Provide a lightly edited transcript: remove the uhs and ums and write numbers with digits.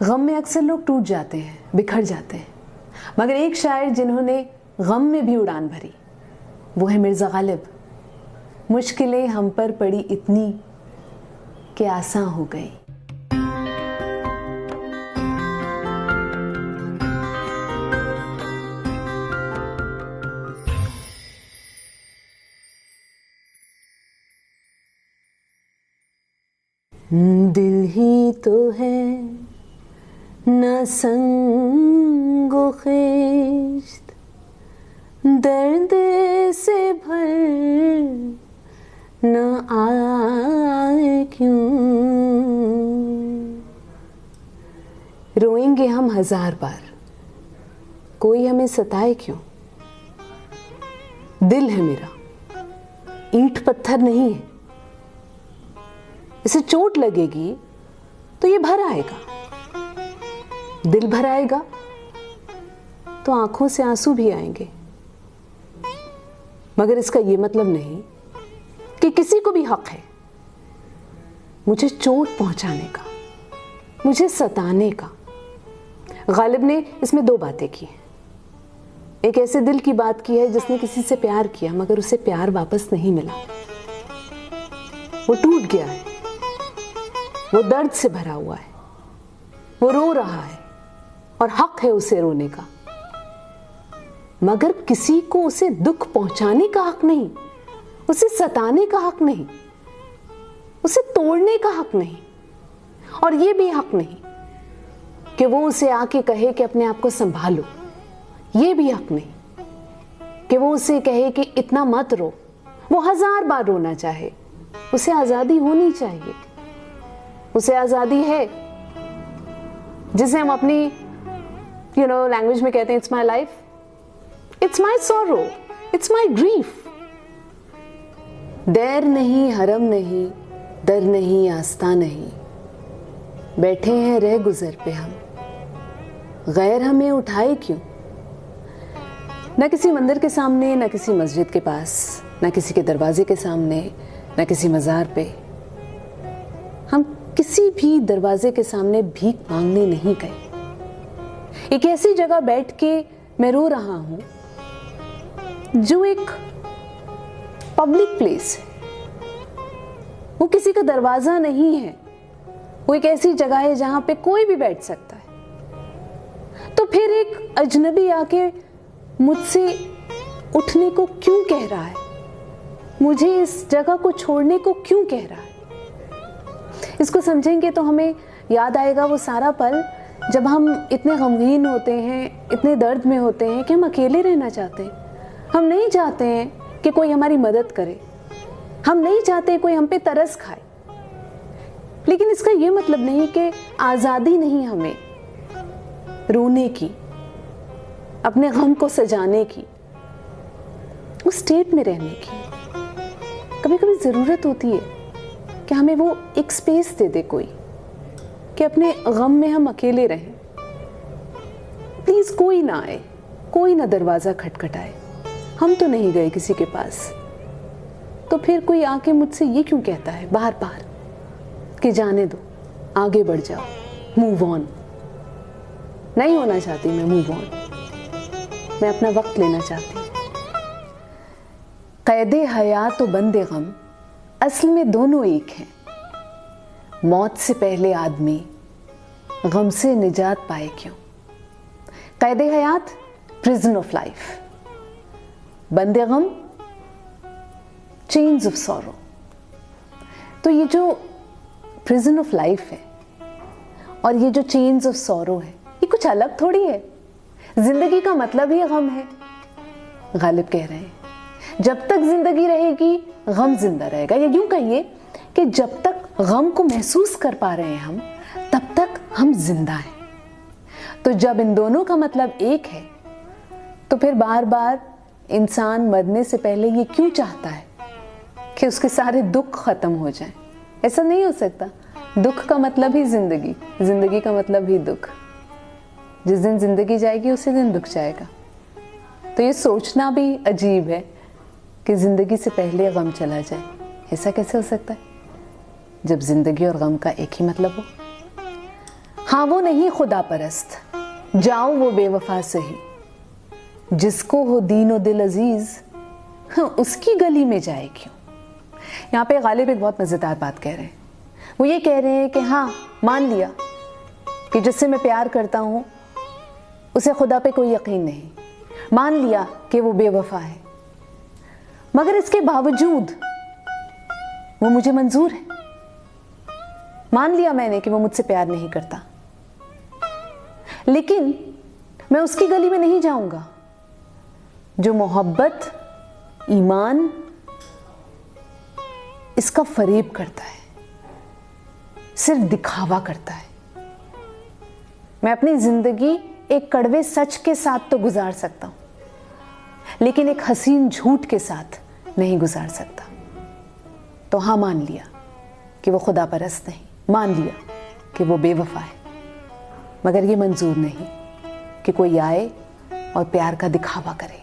गम में अक्सर लोग टूट जाते हैं, बिखर जाते हैं, मगर एक शायर जिन्होंने गम में भी उड़ान भरी वो है मिर्ज़ा गालिब। मुश्किलें हम पर पड़ी इतनी कि आसान हो गई। दिल ही तो है ना संगो खिश्त, दर्द से भर न आए क्यों। रोएंगे हम 1000 बार, कोई हमें सताए क्यों। दिल है मेरा, ईंट पत्थर नहीं है, इसे चोट लगेगी तो ये भर आएगा। दिल भर आएगा तो आंखों से आंसू भी आएंगे, मगर इसका ये मतलब नहीं कि किसी को भी हक है मुझे चोट पहुंचाने का, मुझे सताने का। गालिब ने इसमें 2 बातें की हैं। एक ऐसे दिल की बात की है जिसने किसी से प्यार किया मगर उसे प्यार वापस नहीं मिला, वो टूट गया है, वो दर्द से भरा हुआ है, वो रो रहा है और हक है उसे रोने का, मगर किसी को उसे दुख पहुंचाने का हक नहीं, उसे सताने का हक नहीं, उसे तोड़ने का हक नहीं, और ये भी हक नहीं कि वो उसे आके कहे कि अपने आप को संभालो। ये भी हक नहीं कि वो उसे कहे कि इतना मत रो। वो 1000 बार रोना चाहे, उसे आजादी होनी चाहिए। उसे आजादी है जिसे हम अपनी लैंग्वेज में कहते हैं it's my life, it's my सोरो, इट्स माई ग्रीफ। दैर नहीं, हरम नहीं, दर नहीं, आस्था नहीं, बैठे हैं रह गुजर पे हम, गैर हमें उठाए क्यों। न किसी मंदिर के सामने, न किसी मस्जिद के पास, न किसी के दरवाजे के सामने, न किसी मज़ार पे हम किसी भी दरवाजे के सामने भीख मांगने नहीं गए। एक ऐसी जगह बैठ के मैं रो रहा हूं जो एक पब्लिक प्लेस है, वो किसी का दरवाजा नहीं है, वो एक ऐसी जगह है जहां पे कोई भी बैठ सकता है। तो फिर एक अजनबी आके मुझसे उठने को क्यों कह रहा है, मुझे इस जगह को छोड़ने को क्यों कह रहा है। इसको समझेंगे तो हमें याद आएगा वो सारा पल जब हम इतने गमगीन होते हैं, इतने दर्द में होते हैं कि हम अकेले रहना चाहते हैं। हम नहीं चाहते हैं कि कोई हमारी मदद करे, हम नहीं चाहते कोई हम पे तरस खाए। लेकिन इसका ये मतलब नहीं कि आज़ादी नहीं हमें रोने की, अपने गम को सजाने की, उस स्टेट में रहने की। कभी कभी ज़रूरत होती है कि हमें वो एक स्पेस दे दे कोई, कि अपने गम में हम अकेले रहें। प्लीज कोई ना आए, कोई ना दरवाजा खटखटाए, हम तो नहीं गए किसी के पास, तो फिर कोई आके मुझसे ये क्यों कहता है बार बार कि जाने दो, आगे बढ़ जाओ, मूव ऑन। नहीं होना चाहती मैं मूव ऑन, मैं अपना वक्त लेना चाहती हूँ। कैदे हयात और बंदे गम असल में दोनों एक हैं। मौत से पहले आदमी गम से निजात पाए क्यों। कैदे हयात प्रिजन ऑफ लाइफ, बंदे गम चेन्स ऑफ सॉरो। तो ये जो प्रिजन ऑफ लाइफ है और ये जो चेन्स ऑफ सॉरो है, ये कुछ अलग थोड़ी है। जिंदगी का मतलब ही गम है। गालिब कह रहे हैं जब तक जिंदगी रहेगी गम जिंदा रहेगा, या यूं कहिए कि जब तक गम को महसूस कर पा रहे हैं हम, तब तक हम जिंदा हैं। तो जब इन दोनों का मतलब एक है, तो फिर बार बार इंसान मरने से पहले ये क्यों चाहता है कि उसके सारे दुख खत्म हो जाएं। ऐसा नहीं हो सकता। दुख का मतलब ही जिंदगी, जिंदगी का मतलब ही दुख। जिस दिन जिंदगी जाएगी उसी दिन दुख जाएगा। तो ये सोचना भी अजीब है कि जिंदगी से पहले गम चला जाए। ऐसा कैसे हो सकता है जब जिंदगी और गम का एक ही मतलब हो। हाँ वो नहीं खुदा परस्त, जाओ वो बेवफा सही, जिसको हो दीनो दिल अजीज उसकी गली में जाए क्यों। यहाँ पे गालिब एक बहुत मजेदार बात कह रहे हैं। वो ये कह रहे हैं कि हाँ मान लिया कि जिससे मैं प्यार करता हूं उसे खुदा पे कोई यकीन नहीं, मान लिया कि वो बेवफा है, मगर इसके बावजूद वो मुझे मंजूर है। मान लिया मैंने कि वो मुझसे प्यार नहीं करता, लेकिन मैं उसकी गली में नहीं जाऊंगा जो मोहब्बत, ईमान इसका फरेब करता है, सिर्फ दिखावा करता है। मैं अपनी जिंदगी एक कड़वे सच के साथ तो गुजार सकता हूं, लेकिन एक हसीन झूठ के साथ नहीं गुजार सकता। तो हाँ मान लिया कि वो खुदा परस्त नहीं, मान लिया कि वो बेवफा है, मगर ये मंजूर नहीं कि कोई आए और प्यार का दिखावा करे।